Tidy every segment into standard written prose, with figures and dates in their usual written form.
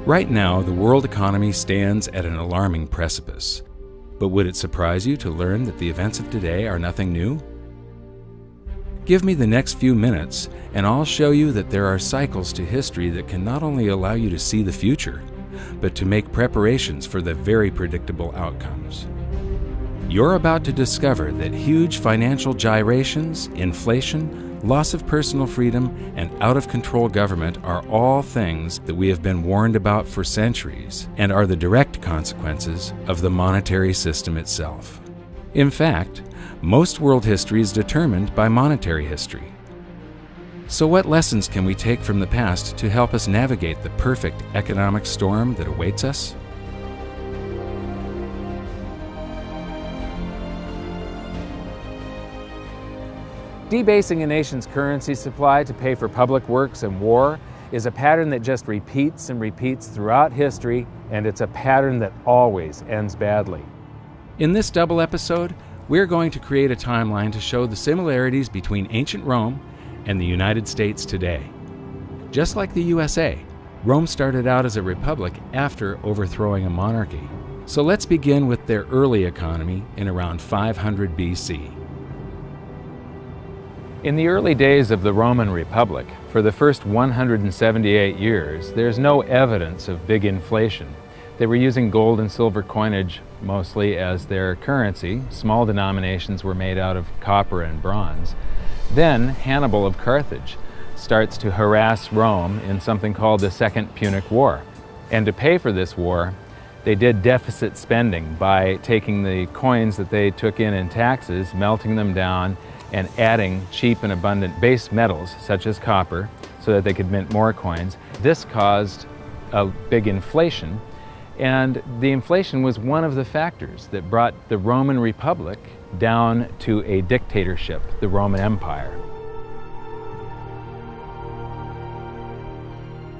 Right now, the world economy stands at an alarming precipice. But would it surprise you to learn that the events of today are nothing new? Give me the next few minutes, and I'll show you that there are cycles to history that can not only allow you to see the future, but to make preparations for the very predictable outcomes. You're about to discover that huge financial gyrations, inflation, loss of personal freedom, and out-of-control government are all things that we have been warned about for centuries and are the direct consequences of the monetary system itself. In fact, most world history is determined by monetary history. So what lessons can we take from the past to help us navigate the perfect economic storm that awaits us? Debasing a nation's currency supply to pay for public works and war is a pattern that just repeats and repeats throughout history, and it's a pattern that always ends badly. In this double episode, we're going to create a timeline to show the similarities between ancient Rome and the United States today. Just like the USA, Rome started out as a republic after overthrowing a monarchy. So let's begin with their early economy in around 500 BC. In the early days of the Roman Republic, for the first 178 years, there's no evidence of big inflation. They were using gold and silver coinage mostly as their currency. Small denominations were made out of copper and bronze. Then Hannibal of Carthage starts to harass Rome in something called the Second Punic War. And to pay for this war, they did deficit spending by taking the coins that they took in taxes, melting them down, and adding cheap and abundant base metals such as copper so that they could mint more coins. This caused a big inflation, and the inflation was one of the factors that brought the Roman Republic down to a dictatorship, the Roman Empire.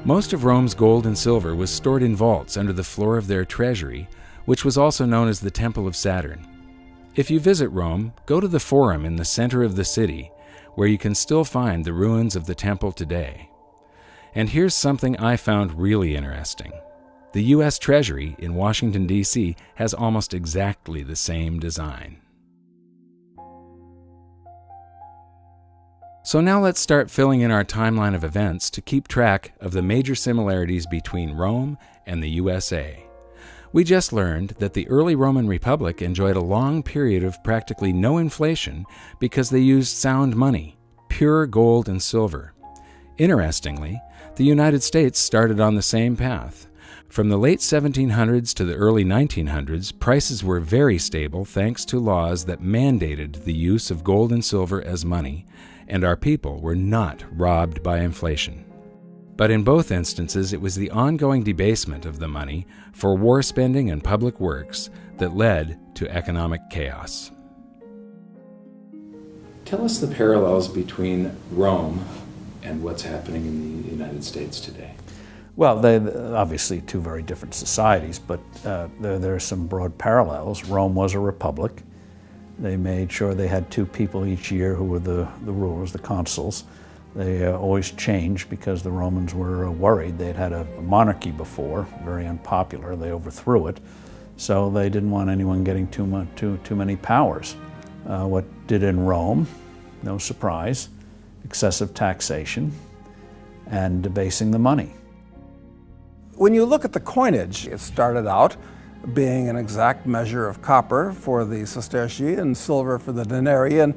Most of Rome's gold and silver was stored in vaults under the floor of their treasury, which was also known as the Temple of Saturn. If you visit Rome, go to the Forum in the center of the city, where you can still find the ruins of the temple today. And here's something I found really interesting. The U.S. Treasury in Washington, D.C. has almost exactly the same design. So now let's start filling in our timeline of events to keep track of the major similarities between Rome and the USA. We just learned that the early Roman Republic enjoyed a long period of practically no inflation because they used sound money, pure gold and silver. Interestingly, the United States started on the same path. From the late 1700s to the early 1900s, prices were very stable thanks to laws that mandated the use of gold and silver as money, and our people were not robbed by inflation. But in both instances, it was the ongoing debasement of the money for war spending and public works that led to economic chaos. Tell us the parallels between Rome and what's happening in the United States today. Well, they're obviously two very different societies, but there are some broad parallels. Rome was a republic. They made sure they had two people each year who were the rulers, the consuls. They always changed because the Romans were worried. They'd had a monarchy before, very unpopular. They overthrew it, so they didn't want anyone getting too many powers. What did in Rome? No surprise, excessive taxation and debasing the money. When you look at the coinage, it started out being an exact measure of copper for the sestertii and silver for the denarii, and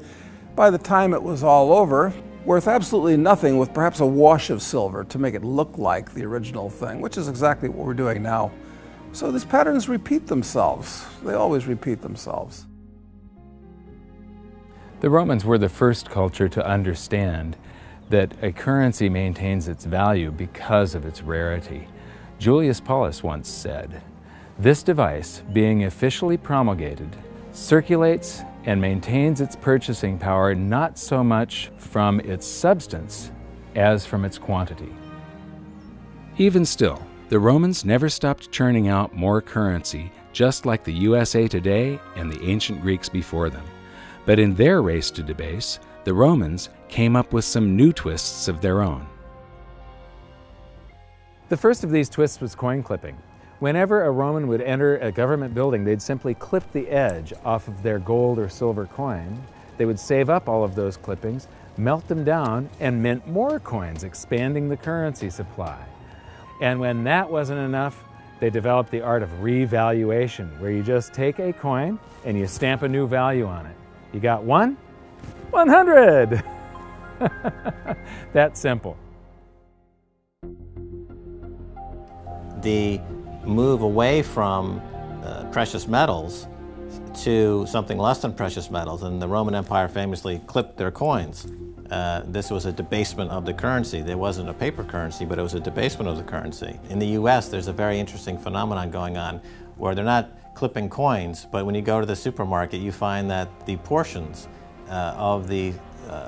by the time it was all over, worth absolutely nothing with perhaps a wash of silver to make it look like the original thing, which is exactly what we're doing now. So these patterns repeat themselves. They always repeat themselves. The Romans were the first culture to understand that a currency maintains its value because of its rarity. Julius Paulus once said, "This device, being officially promulgated, circulates and maintains its purchasing power not so much from its substance as from its quantity." Even still, the Romans never stopped churning out more currency, just like the USA today and the ancient Greeks before them. But in their race to debase, the Romans came up with some new twists of their own. The first of these twists was coin clipping. Whenever a Roman would enter a government building, they'd simply clip the edge off of their gold or silver coin. They would save up all of those clippings, melt them down, and mint more coins, expanding the currency supply. And when that wasn't enough, they developed the art of revaluation, where you just take a coin and you stamp a new value on it. You got 100! That's simple. The move away from precious metals to something less than precious metals, and the Roman Empire famously clipped their coins. This was a debasement of the currency. There wasn't a paper currency, but it was a debasement of the currency. In the US, there's a very interesting phenomenon going on where they're not clipping coins, but when you go to the supermarket, you find that the portions of the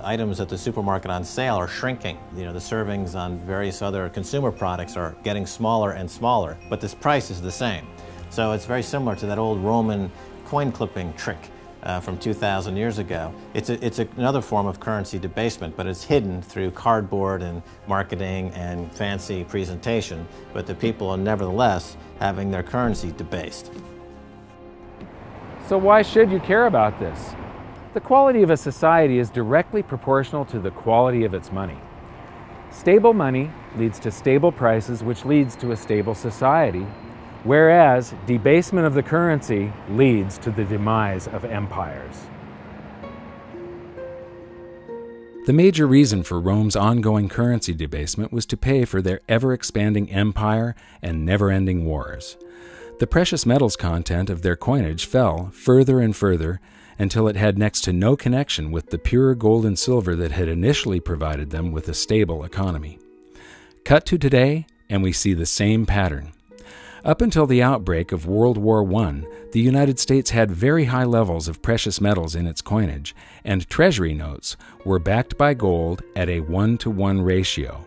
items at the supermarket on sale are shrinking. You know, the servings on various other consumer products are getting smaller and smaller, but this price is the same. So it's very similar to that old Roman coin clipping trick from 2,000 years ago. It's another form of currency debasement, but it's hidden through cardboard and marketing and fancy presentation, but the people are nevertheless having their currency debased. So why should you care about this? The quality of a society is directly proportional to the quality of its money. Stable money leads to stable prices, which leads to a stable society, whereas debasement of the currency leads to the demise of empires. The major reason for Rome's ongoing currency debasement was to pay for their ever-expanding empire and never-ending wars. The precious metals content of their coinage fell further and further until it had next to no connection with the pure gold and silver that had initially provided them with a stable economy. Cut to today, and we see the same pattern. Up until the outbreak of World War I, the United States had very high levels of precious metals in its coinage, and treasury notes were backed by gold at a 1-to-1 ratio.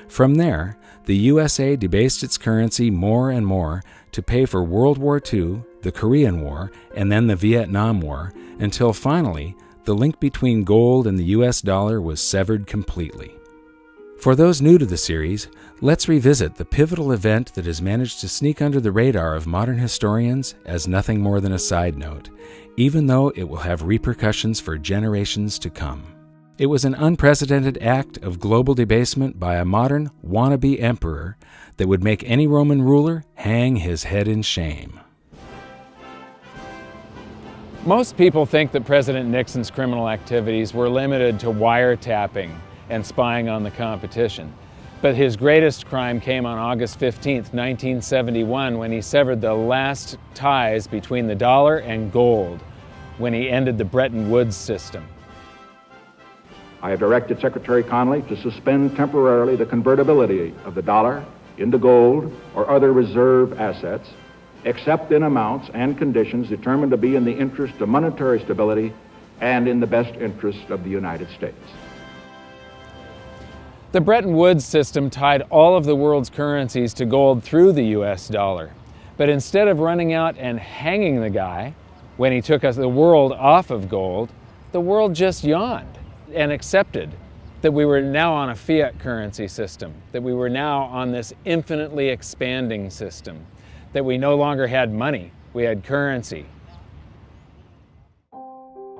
From there, the USA debased its currency more and more to pay for World War II, the Korean War, and then the Vietnam War, until finally the link between gold and the US dollar was severed completely. For those new to the series, let's revisit the pivotal event that has managed to sneak under the radar of modern historians as nothing more than a side note, even though it will have repercussions for generations to come. It was an unprecedented act of global debasement by a modern wannabe emperor that would make any Roman ruler hang his head in shame. Most people think that President Nixon's criminal activities were limited to wiretapping and spying on the competition. But his greatest crime came on August 15th, 1971, when he severed the last ties between the dollar and gold, when he ended the Bretton Woods system. I have directed Secretary Connally to suspend temporarily the convertibility of the dollar into gold or other reserve assets, except in amounts and conditions determined to be in the interest of monetary stability and in the best interest of the United States. The Bretton Woods system tied all of the world's currencies to gold through the US dollar. But instead of running out and hanging the guy when he took the world off of gold, the world just yawned and accepted that we were now on a fiat currency system, that we were now on this infinitely expanding system, that we no longer had money, we had currency.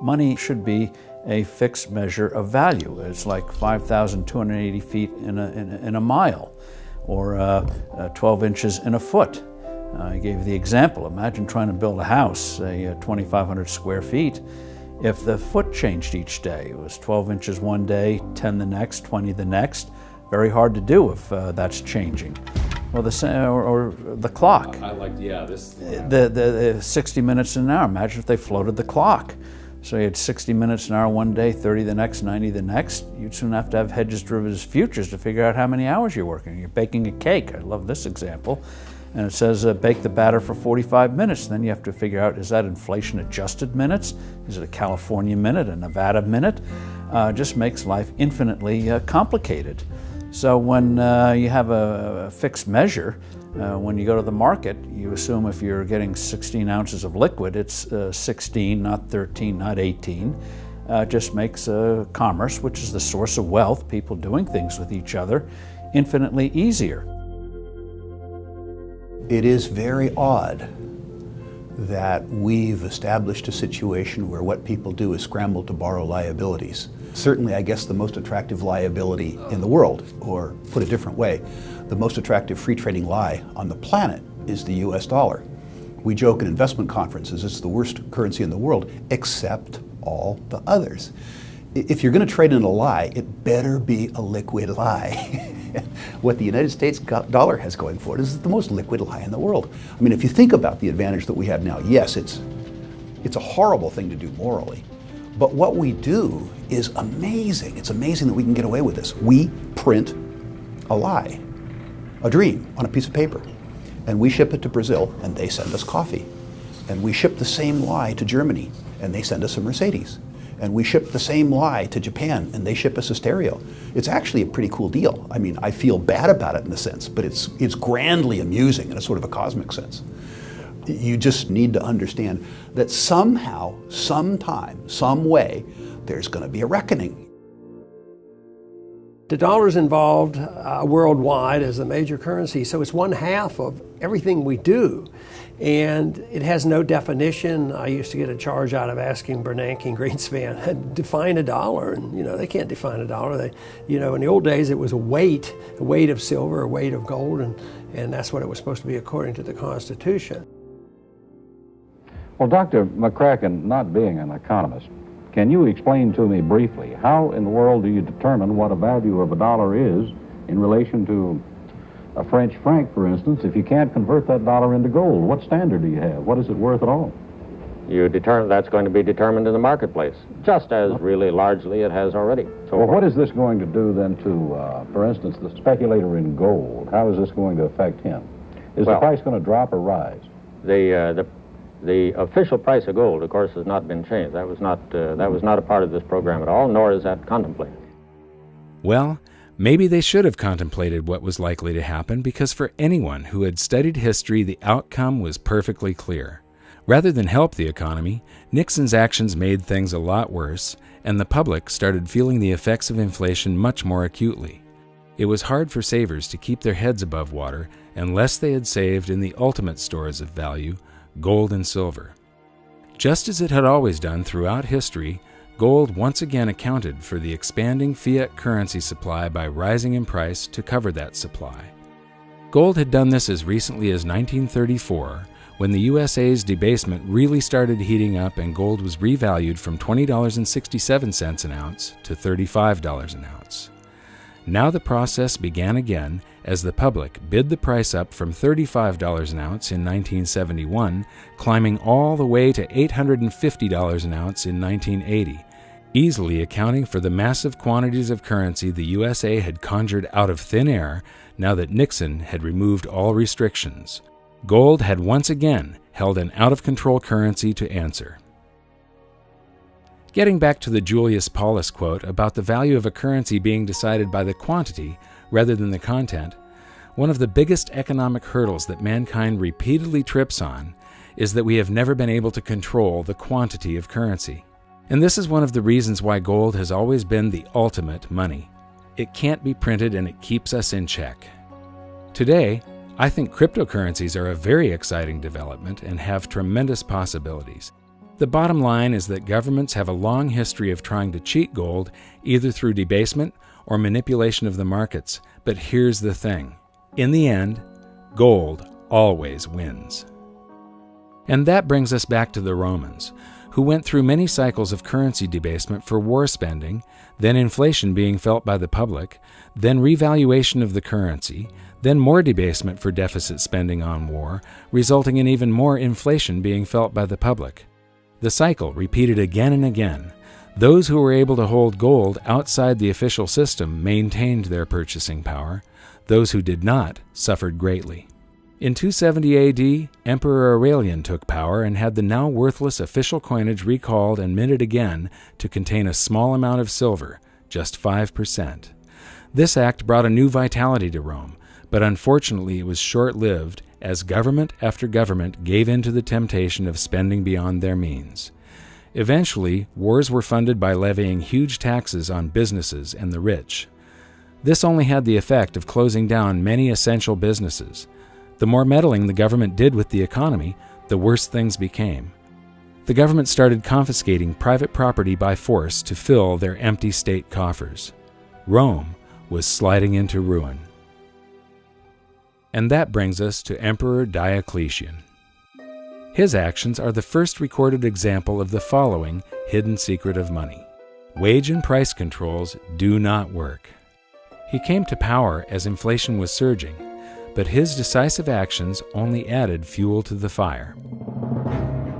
Money should be a fixed measure of value. It's like 5,280 feet in a mile, or 12 inches in a foot. I gave the example. Imagine trying to build a house, say 2,500 square feet. If the foot changed each day, it was 12 inches one day, 10 the next, 20 the next. Very hard to do if that's changing. Well, or the clock. I like, yeah, this. The 60 minutes an hour. Imagine if they floated the clock. So you had 60 minutes an hour one day, 30 the next, 90 the next. You'd soon have to have hedges, derivatives, futures to figure out how many hours you're working. You're baking a cake. I love this example. And it says bake the batter for 45 minutes. And then you have to figure out, is that inflation-adjusted minutes? Is it a California minute, a Nevada minute? Just makes life infinitely complicated. So when you have a fixed measure, when you go to the market, you assume if you're getting 16 ounces of liquid, it's 16, not 13, not 18. Just makes commerce, which is the source of wealth, people doing things with each other, infinitely easier. It is very odd that we've established a situation where what people do is scramble to borrow liabilities. Certainly, I guess, the most attractive liability in the world, or put a different way, the most attractive free trading lie on the planet is the US dollar. We joke in investment conferences it's the worst currency in the world, except all the others. If you're going to trade in a lie, it better be a liquid lie. What the United States dollar has going for it is the most liquid lie in the world. I mean, if you think about the advantage that we have now, yes, it's a horrible thing to do morally, but what we do is amazing. It's amazing that we can get away with this. We print a lie, a dream, on a piece of paper, and we ship it to Brazil, and they send us coffee. And we ship the same lie to Germany, and they send us a Mercedes. And we ship the same lie to Japan, and they ship us a stereo. It's actually a pretty cool deal. I mean, I feel bad about it in a sense, but it's grandly amusing in a sort of a cosmic sense. You just need to understand that somehow, sometime, some way, there's going to be a reckoning. The dollar's involved worldwide as a major currency, so it's 1/2 of everything we do. And it has no definition. I used to get a charge out of asking Bernanke and Greenspan, define a dollar, and they can't define a dollar. They, in the old days it was a weight of silver, a weight of gold, and that's what it was supposed to be according to the Constitution. Well, Dr. McCracken, not being an economist, can you explain to me briefly how in the world do you determine what a value of a dollar is in relation to a French franc, for instance? If you can't convert that dollar into gold, what standard do you have? What is it worth at all? You determine that's going to be determined in the marketplace, just as really largely it has already. So what is this going to do then to, for instance, the speculator in gold? How is this going to affect him? Is the price going to drop or rise? The official price of gold, of course, has not been changed. That was not a part of this program at all, nor is that contemplated. Well, maybe they should have contemplated what was likely to happen, because for anyone who had studied history, the outcome was perfectly clear. Rather than help the economy, Nixon's actions made things a lot worse, and the public started feeling the effects of inflation much more acutely. It was hard for savers to keep their heads above water unless they had saved in the ultimate stores of value, gold and silver. Just as it had always done throughout history, gold once again accounted for the expanding fiat currency supply by rising in price to cover that supply. Gold had done this as recently as 1934, when the USA's debasement really started heating up and gold was revalued from $20.67 an ounce to $35 an ounce. Now the process began again as the public bid the price up from $35 an ounce in 1971, climbing all the way to $850 an ounce in 1980, easily accounting for the massive quantities of currency the USA had conjured out of thin air now that Nixon had removed all restrictions. Gold had once again held an out-of-control currency to answer. Getting back to the Julius Paulus quote about the value of a currency being decided by the quantity rather than the content, one of the biggest economic hurdles that mankind repeatedly trips on is that we have never been able to control the quantity of currency. And this is one of the reasons why gold has always been the ultimate money. It can't be printed and it keeps us in check. Today, I think cryptocurrencies are a very exciting development and have tremendous possibilities. The bottom line is that governments have a long history of trying to cheat gold, either through debasement or manipulation of the markets. But here's the thing. In the end, gold always wins. And that brings us back to the Romans, who went through many cycles of currency debasement for war spending, then inflation being felt by the public, then revaluation of the currency, then more debasement for deficit spending on war, resulting in even more inflation being felt by the public. The cycle repeated again and again. Those who were able to hold gold outside the official system maintained their purchasing power. Those who did not suffered greatly. In 270 AD, Emperor Aurelian took power and had the now worthless official coinage recalled and minted again to contain a small amount of silver, just 5%. This act brought a new vitality to Rome, but unfortunately it was short-lived as government after government gave in to the temptation of spending beyond their means. Eventually, wars were funded by levying huge taxes on businesses and the rich. This only had the effect of closing down many essential businesses. The more meddling the government did with the economy, the worse things became. The government started confiscating private property by force to fill their empty state coffers. Rome was sliding into ruin. And that brings us to Emperor Diocletian. His actions are the first recorded example of the following hidden secret of money. Wage and price controls do not work. He came to power as inflation was surging, but his decisive actions only added fuel to the fire.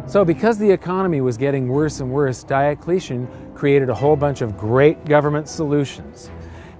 So because the economy was getting worse and worse, Diocletian created a whole bunch of great government solutions.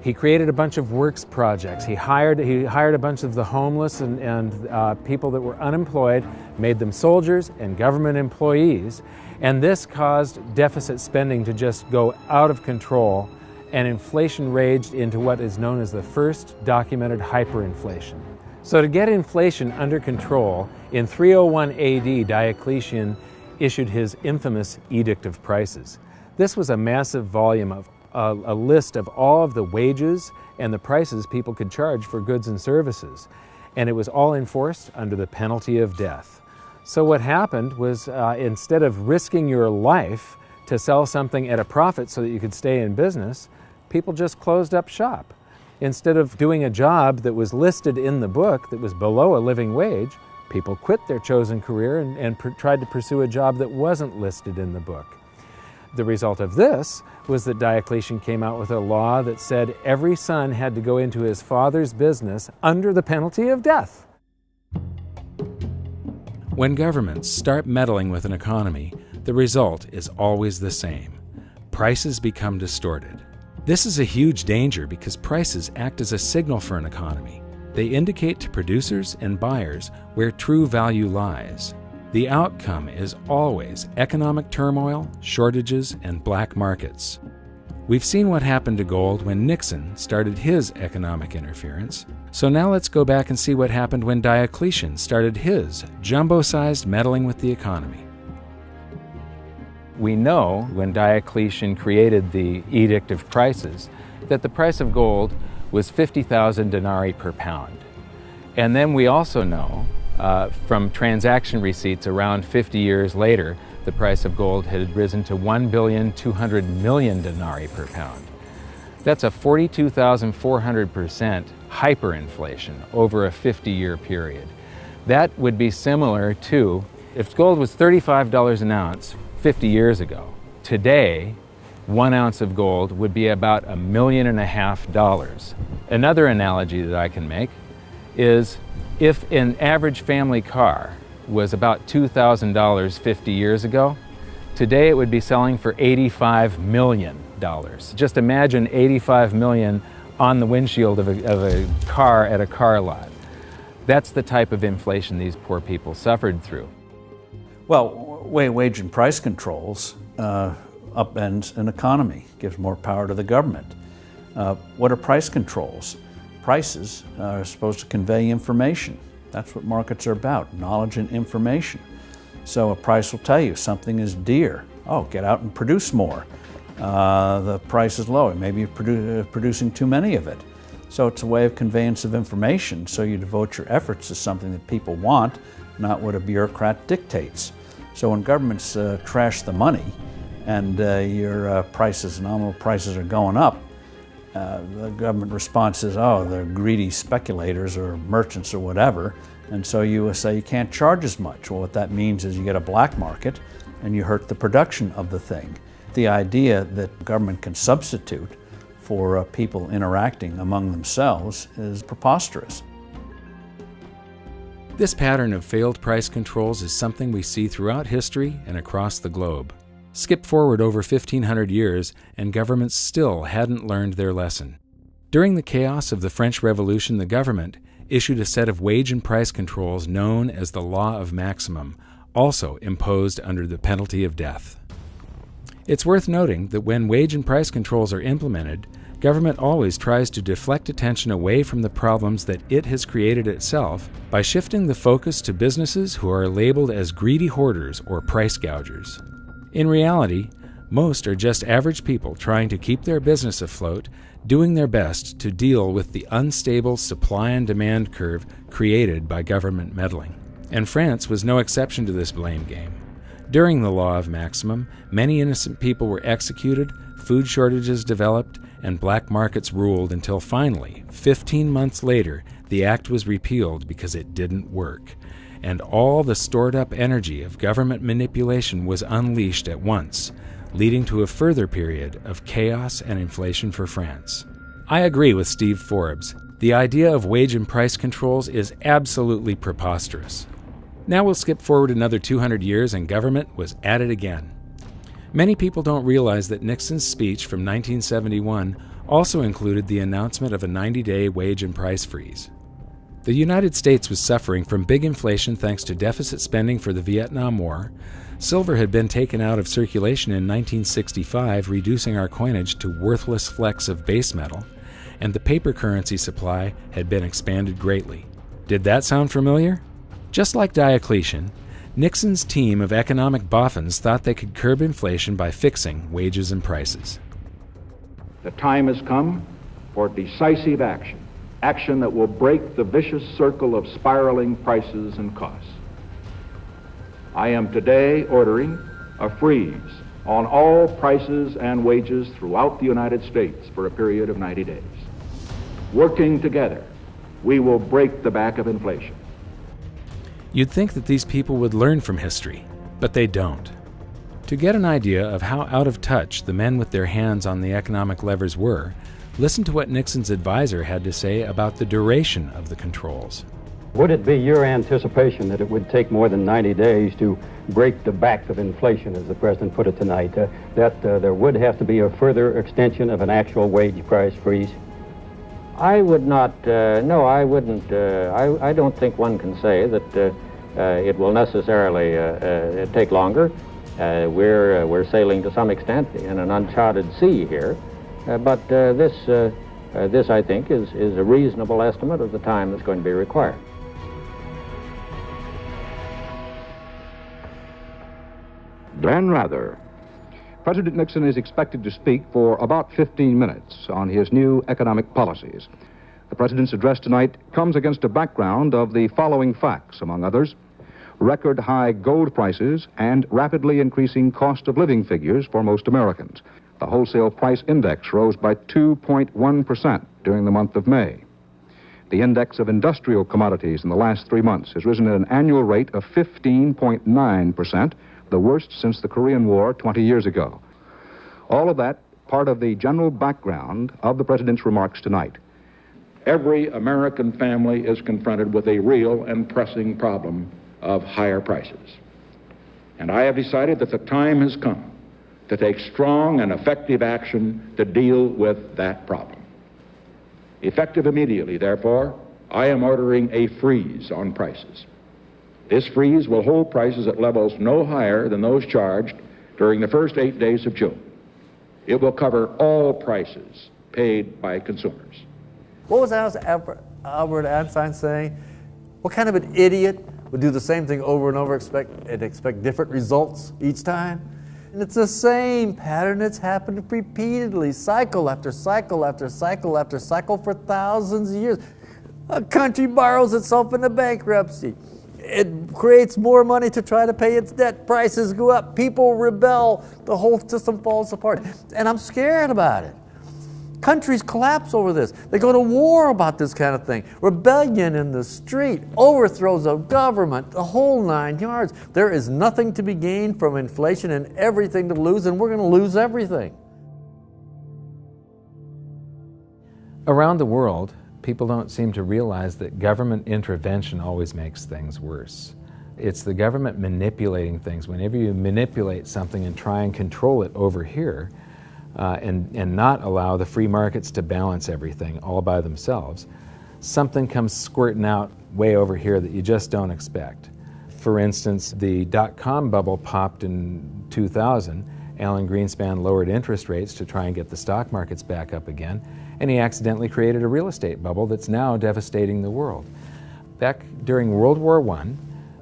He created a bunch of works projects. He hired a bunch of the homeless and people that were unemployed, made them soldiers and government employees, and this caused deficit spending to just go out of control, and inflation raged into what is known as the first documented hyperinflation. So to get inflation under control, in 301 AD, Diocletian issued his infamous Edict of Prices. This was a massive volume of a list of all of the wages and the prices people could charge for goods and services. And it was all enforced under the penalty of death. So what happened was instead of risking your life to sell something at a profit so that you could stay in business, people just closed up shop. Instead of doing a job that was listed in the book that was below a living wage, people quit their chosen career and tried to pursue a job that wasn't listed in the book. The result of this was that Diocletian came out with a law that said every son had to go into his father's business under the penalty of death. When governments start meddling with an economy, the result is always the same. Prices become distorted. This is a huge danger because prices act as a signal for an economy. They indicate to producers and buyers where true value lies. The outcome is always economic turmoil, shortages, and black markets. We've seen what happened to gold when Nixon started his economic interference. So now let's go back and see what happened when Diocletian started his jumbo-sized meddling with the economy. We know when Diocletian created the Edict of Prices that the price of gold was 50,000 denarii per pound. And then we also know from transaction receipts around 50 years later, the price of gold had risen to 1,200,000,000 denarii per pound. That's a 42,400% hyperinflation over a 50-year period. That would be similar to if gold was $35 an ounce 50 years ago. Today, 1 ounce of gold would be about $1.5 million. Another analogy that I can make is if an average family car was about $2,000 50 years ago, today it would be selling for $85 million. Just imagine $85 million on the windshield of a car at a car lot. That's the type of inflation these poor people suffered through. Well, wage and price controls upends an economy, gives more power to the government. What are price controls? Prices are supposed to convey information. That's what markets are about, knowledge and information. So a price will tell you something is dear. Oh, get out and produce more. The price is low. Maybe you're producing too many of it. So it's a way of conveyance of information. So you devote your efforts to something that people want, not what a bureaucrat dictates. So when governments trash the money and your prices, nominal prices are going up, the government response is, oh, they're greedy speculators or merchants or whatever, and so you say you can't charge as much. Well, what that means is you get a black market and you hurt the production of the thing. The idea that government can substitute for people interacting among themselves is preposterous. This pattern of failed price controls is something we see throughout history and across the globe. Skip forward over 1,500 years, and governments still hadn't learned their lesson. During the chaos of the French Revolution, the government issued a set of wage and price controls known as the Law of Maximum, also imposed under the penalty of death. It's worth noting that when wage and price controls are implemented, government always tries to deflect attention away from the problems that it has created itself by shifting the focus to businesses who are labeled as greedy hoarders or price gougers. In reality, Most are just average people trying to keep their business afloat, doing their best to deal with the unstable supply and demand curve created by government meddling. And France was no exception to this blame game. During the law of maximum, many innocent people were executed, food shortages developed, and black markets ruled until finally, 15 months later, the act was repealed because it didn't work. And all the stored-up energy of government manipulation was unleashed at once, leading to a further period of chaos and inflation for France. I agree with Steve Forbes. The idea of wage and price controls is absolutely preposterous. Now we'll skip forward another 200 years and government was at it again. Many people don't realize that Nixon's speech from 1971 also included the announcement of a 90-day wage and price freeze. The United States was suffering from big inflation thanks to deficit spending for the Vietnam War. Silver had been taken out of circulation in 1965, reducing our coinage to worthless flecks of base metal, and the paper currency supply had been expanded greatly. Did that sound familiar? Just like Diocletian, Nixon's team of economic boffins thought they could curb inflation by fixing wages and prices. The time has come for decisive action, action that will break the vicious circle of spiraling prices and costs. I am today ordering a freeze on all prices and wages throughout the United States for a period of 90 days. Working together, we will break the back of inflation. You'd think that these people would learn from history, but they don't. To get an idea of how out of touch the men with their hands on the economic levers were, listen to what Nixon's advisor had to say about the duration of the controls. Would it be your anticipation that it would take more than 90 days to break the back of inflation, as the President put it tonight, that there would have to be a further extension of an actual wage price freeze? I would not, no, I wouldn't. I don't think one can say that it will necessarily take longer. We're sailing to some extent in an uncharted sea here, but this, I think, is a reasonable estimate of the time that's going to be required. Glenn Rather. President Nixon is expected to speak for about 15 minutes on his new economic policies. The President's address tonight comes against a background of the following facts, among others: record high gold prices and rapidly increasing cost of living figures for most Americans. The wholesale price index rose by 2.1% during the month of May. The index of industrial commodities in the last 3 months has risen at an annual rate of 15.9%, the worst since the Korean War 20 years ago. All of that part of the general background of the President's remarks tonight. Every American family is confronted with a real and pressing problem of higher prices. And I have decided that the time has come to take strong and effective action to deal with that problem. Effective immediately, therefore, I am ordering a freeze on prices. This freeze will hold prices at levels no higher than those charged during the first 8 days of June. It will cover all prices paid by consumers. What was Albert Einstein saying? What kind of an idiot would do the same thing over and over and expect different results each time? And it's the same pattern that's happened repeatedly, cycle after cycle after cycle after cycle for thousands of years. A country borrows itself into bankruptcy. It creates more money to try to pay its debt. Prices go up. People rebel. The whole system falls apart. And I'm scared about it. Countries collapse over this. They go to war about this kind of thing. Rebellion in the street, overthrows of government, the whole 9 yards. There is nothing to be gained from inflation and everything to lose, and we're going to lose everything. Around the world, people don't seem to realize that government intervention always makes things worse. It's the government manipulating things. Whenever you manipulate something and try and control it over here, and not allow the free markets to balance everything all by themselves, something comes squirting out way over here that you just don't expect. For instance, the dot-com bubble popped in 2000. Alan Greenspan lowered interest rates to try and get the stock markets back up again, and he accidentally created a real estate bubble that's now devastating the world. Back during World War I,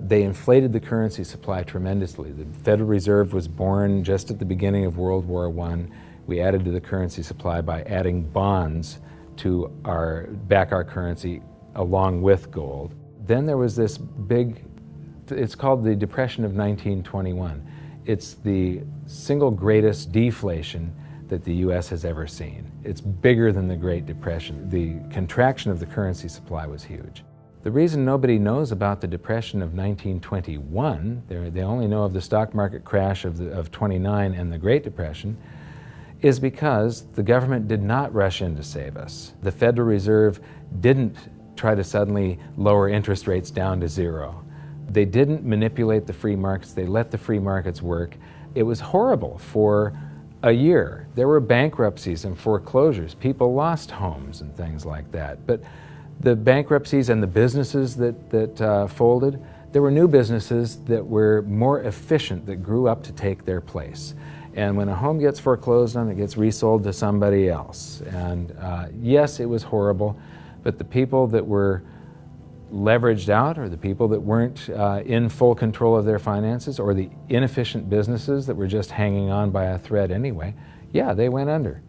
they inflated the currency supply tremendously. The Federal Reserve was born just at the beginning of World War I. We added to the currency supply by adding bonds to back our currency along with gold. Then there was this big, it's called the Depression of 1921. It's the single greatest deflation that the U.S. has ever seen. It's bigger than the Great Depression. The contraction of the currency supply was huge. The reason nobody knows about the Depression of 1921, they only know of the stock market crash of 29 and the Great Depression, is because the government did not rush in to save us. The Federal Reserve didn't try to suddenly lower interest rates down to zero. They didn't manipulate the free markets. They let the free markets work. It was horrible for a year. There were bankruptcies and foreclosures. People lost homes and things like that. But the bankruptcies and the businesses that folded, there were new businesses that were more efficient, that grew up to take their place. And when a home gets foreclosed on, it gets resold to somebody else. And yes, it was horrible, but the people that were leveraged out, or the people that weren't in full control of their finances, or the inefficient businesses that were just hanging on by a thread anyway, yeah, they went under.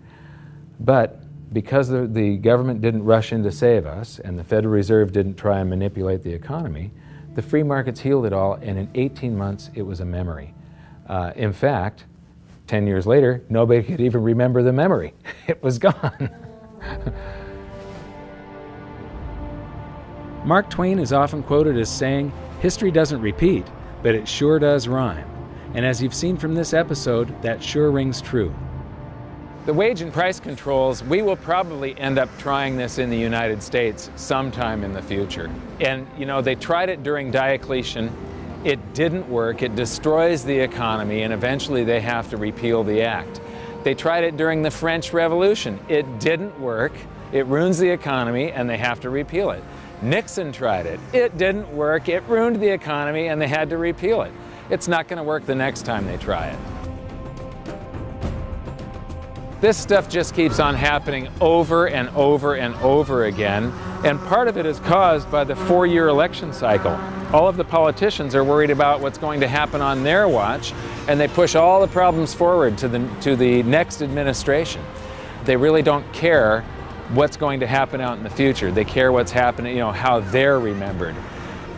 But because the government didn't rush in to save us, and the Federal Reserve didn't try and manipulate the economy, the free markets healed it all, and in 18 months it was a memory. In fact, 10 years later, nobody could even remember the memory. It was gone. Mark Twain is often quoted as saying, "History doesn't repeat, but it sure does rhyme." And as you've seen from this episode, that sure rings true. The wage and price controls, we will probably end up trying this in the United States sometime in the future. And you know, they tried it during Diocletian. It didn't work. It destroys the economy, and eventually they have to repeal the act. They tried it during the French Revolution. It didn't work. It ruins the economy, and they have to repeal it. Nixon tried it. It didn't work. It ruined the economy, and they had to repeal it. It's not going to work the next time they try it. This stuff just keeps on happening over and over and over again, and part of it is caused by the 4-year election cycle. All of the politicians are worried about what's going to happen on their watch, and they push all the problems forward to the next administration. They really don't care what's going to happen out in the future. They care what's happening, you know, how they're remembered.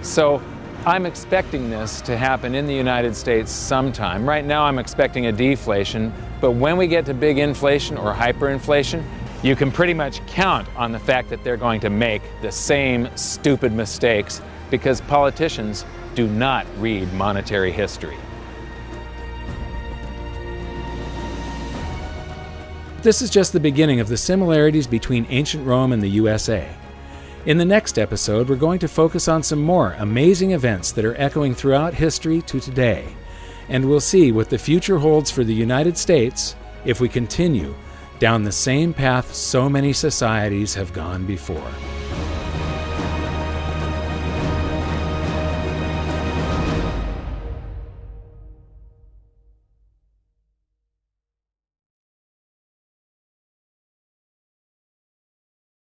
So I'm expecting this to happen in the United States sometime. Right now I'm expecting a deflation, but when we get to big inflation or hyperinflation, you can pretty much count on the fact that they're going to make the same stupid mistakes, because politicians do not read monetary history. This is just the beginning of the similarities between ancient Rome and the USA. In the next episode, we're going to focus on some more amazing events that are echoing throughout history to today. And we'll see what the future holds for the United States if we continue down the same path so many societies have gone before.